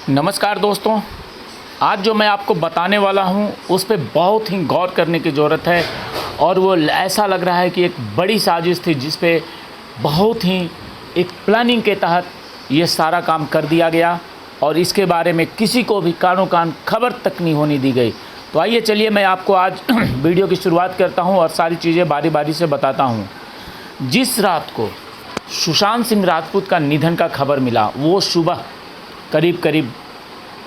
नमस्कार दोस्तों, आज जो मैं आपको बताने वाला हूँ उस पे बहुत ही गौर करने की ज़रूरत है। और वो ऐसा लग रहा है कि एक बड़ी साजिश थी जिस पे बहुत ही एक प्लानिंग के तहत ये सारा काम कर दिया गया और इसके बारे में किसी को भी कानो कान खबर तक नहीं होने दी गई। तो आइए चलिए मैं आपको आज वीडियो की शुरुआत करता हूँ और सारी चीज़ें बारी बारी से बताता हूँ। जिस रात को सुशांत सिंह राजपूत का निधन का खबर मिला वो सुबह करीब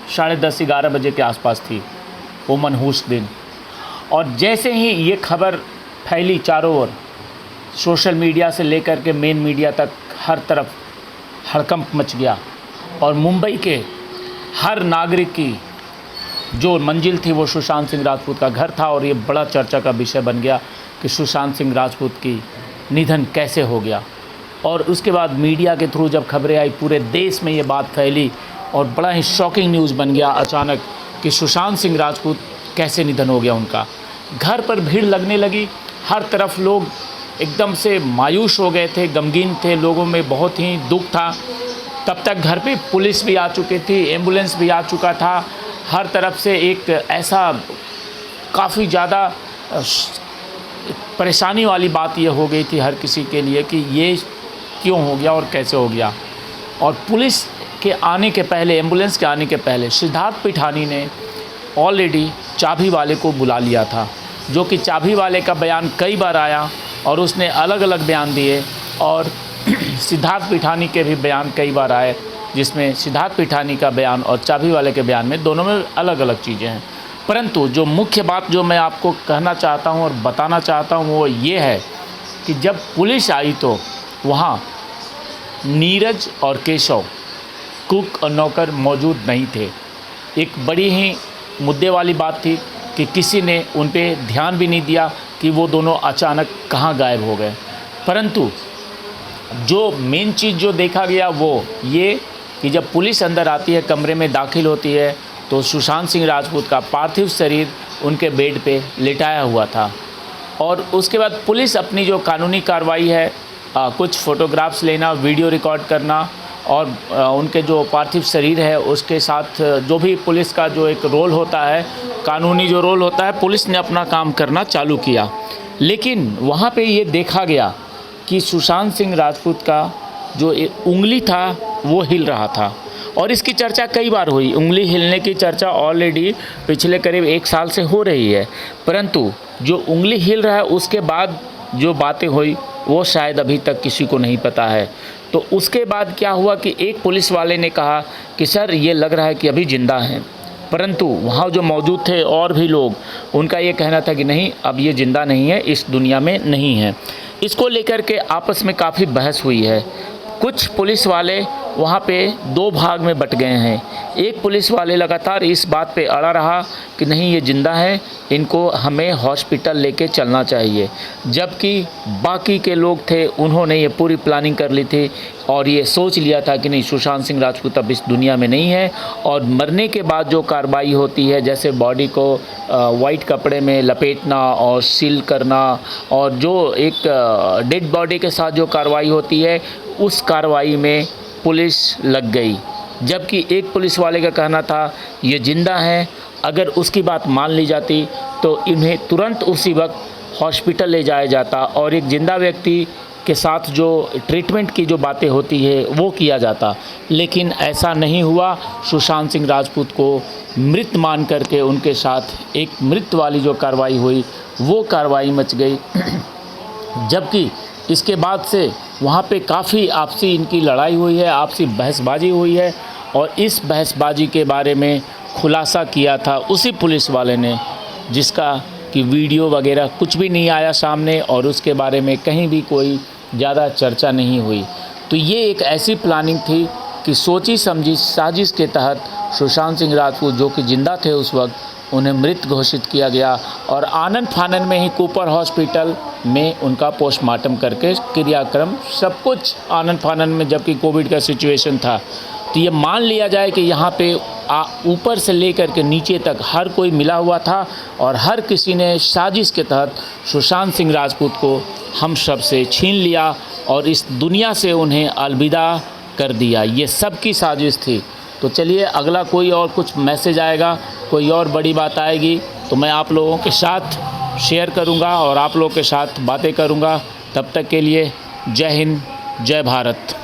10:30-11 बजे के आसपास थी, वो मनहूस दिन। और जैसे ही ये खबर फैली चारों ओर, सोशल मीडिया से लेकर के मेन मीडिया तक हर तरफ हड़कंप मच गया और मुंबई के हर नागरिक की जो मंजिल थी वो सुशांत सिंह राजपूत का घर था। और ये बड़ा चर्चा का विषय बन गया कि सुशांत सिंह राजपूत की निधन कैसे हो गया। और उसके बाद मीडिया के थ्रू जब खबरें आई पूरे देश में ये बात फैली और बड़ा ही शॉकिंग न्यूज़ बन गया अचानक कि सुशांत सिंह राजपूत कैसे निधन हो गया उनका। घर पर भीड़ लगने लगी, हर तरफ लोग एकदम से मायूस हो गए थे, गमगीन थे, लोगों में बहुत ही दुख था। तब तक घर पे पुलिस भी आ चुकी थी, एम्बुलेंस भी आ चुका था। हर तरफ से एक ऐसा काफ़ी ज़्यादा परेशानी वाली बात ये हो गई थी हर किसी के लिए कि ये क्यों हो गया और कैसे हो गया। और पुलिस के आने के पहले, एम्बुलेंस के आने के पहले सिद्धार्थ पिठानी ने ऑलरेडी चाबी वाले को बुला लिया था, जो कि चाबी वाले का बयान कई बार आया और उसने अलग अलग बयान दिए। और सिद्धार्थ पिठानी के भी बयान कई बार आए, जिसमें सिद्धार्थ पिठानी का बयान और चाबी वाले के बयान में दोनों में अलग अलग चीज़ें हैं। परंतु जो मुख्य बात जो मैं आपको कहना चाहता हूं और बताना चाहता हूं वो ये है कि जब पुलिस आई तो वहां नीरज और केशव, कुक और नौकर मौजूद नहीं थे। एक बड़ी ही मुद्दे वाली बात थी कि किसी ने उन पे ध्यान भी नहीं दिया कि वो दोनों अचानक कहाँ गायब हो गए। परंतु जो मेन चीज़ जो देखा गया वो ये कि जब पुलिस अंदर आती है, कमरे में दाखिल होती है, तो सुशांत सिंह राजपूत का पार्थिव शरीर उनके बेड पे लिटाया हुआ था। और उसके बाद पुलिस अपनी जो कानूनी कार्रवाई है, कुछ फ़ोटोग्राफ्स लेना, वीडियो रिकॉर्ड करना और उनके जो पार्थिव शरीर है उसके साथ जो भी पुलिस का जो एक रोल होता है, कानूनी जो रोल होता है, पुलिस ने अपना काम करना चालू किया। लेकिन वहाँ पे ये देखा गया कि सुशांत सिंह राजपूत का जो उंगली था वो हिल रहा था। और इसकी चर्चा कई बार हुई, उंगली हिलने की चर्चा ऑलरेडी पिछले करीब 1 साल से हो रही है। परंतु जो उंगली हिल रहा है उसके बाद जो बातें हुई वो शायद अभी तक किसी को नहीं पता है। तो उसके बाद क्या हुआ कि एक पुलिस वाले ने कहा कि सर ये लग रहा है कि अभी ज़िंदा हैं। परंतु वहाँ जो मौजूद थे और भी लोग, उनका ये कहना था कि नहीं, अब ये ज़िंदा नहीं है, इस दुनिया में नहीं है। इसको लेकर के आपस में काफ़ी बहस हुई है। कुछ पुलिस वाले वहाँ पे 2 भाग में बट गए हैं। एक पुलिस वाले लगातार इस बात पे अड़ा रहा कि नहीं ये ज़िंदा है, इनको हमें हॉस्पिटल लेके चलना चाहिए। जबकि बाकी के लोग थे, उन्होंने ये पूरी प्लानिंग कर ली थी और ये सोच लिया था कि नहीं, सुशांत सिंह राजपूत अब इस दुनिया में नहीं है और मरने के बाद जो कार्रवाई होती है, जैसे बॉडी को वाइट कपड़े में लपेटना और सील करना और जो एक डेड बॉडी के साथ जो कार्रवाई होती है, उस कार्रवाई में पुलिस लग गई। जबकि एक पुलिस वाले का कहना था ये ज़िंदा है, अगर उसकी बात मान ली जाती तो इन्हें तुरंत उसी वक्त हॉस्पिटल ले जाया जाता और एक ज़िंदा व्यक्ति के साथ जो ट्रीटमेंट की जो बातें होती है वो किया जाता। लेकिन ऐसा नहीं हुआ। सुशांत सिंह राजपूत को मृत मान करके उनके साथ एक मृत वाली जो कार्रवाई हुई वो कार्रवाई मच गई। जबकि इसके बाद से वहाँ पे काफ़ी आपसी इनकी लड़ाई हुई है, आपसी बहसबाजी हुई है। और इस बहसबाजी के बारे में खुलासा किया था उसी पुलिस वाले ने, जिसका कि वीडियो वगैरह कुछ भी नहीं आया सामने और उसके बारे में कहीं भी कोई ज़्यादा चर्चा नहीं हुई। तो ये एक ऐसी प्लानिंग थी कि सोची समझी साजिश के तहत सुशांत सिंह राजपूत जो कि ज़िंदा थे उस वक्त, उन्हें मृत घोषित किया गया और आनन फानन में ही कूपर हॉस्पिटल में उनका पोस्टमार्टम करके क्रियाक्रम सब कुछ आनन फानन में, जबकि कोविड का सिचुएशन था। तो ये मान लिया जाए कि यहाँ पे ऊपर से लेकर के नीचे तक हर कोई मिला हुआ था और हर किसी ने साजिश के तहत सुशांत सिंह राजपूत को हम सब से छीन लिया और इस दुनिया से उन्हें अलविदा कर दिया। ये सब की साजिश थी। तो चलिए अगला कोई और कुछ मैसेज आएगा, कोई और बड़ी बात आएगी तो मैं आप लोगों के साथ शेयर करूंगा और आप लोगों के साथ बातें करूंगा। तब तक के लिए जय हिंद, जय भारत।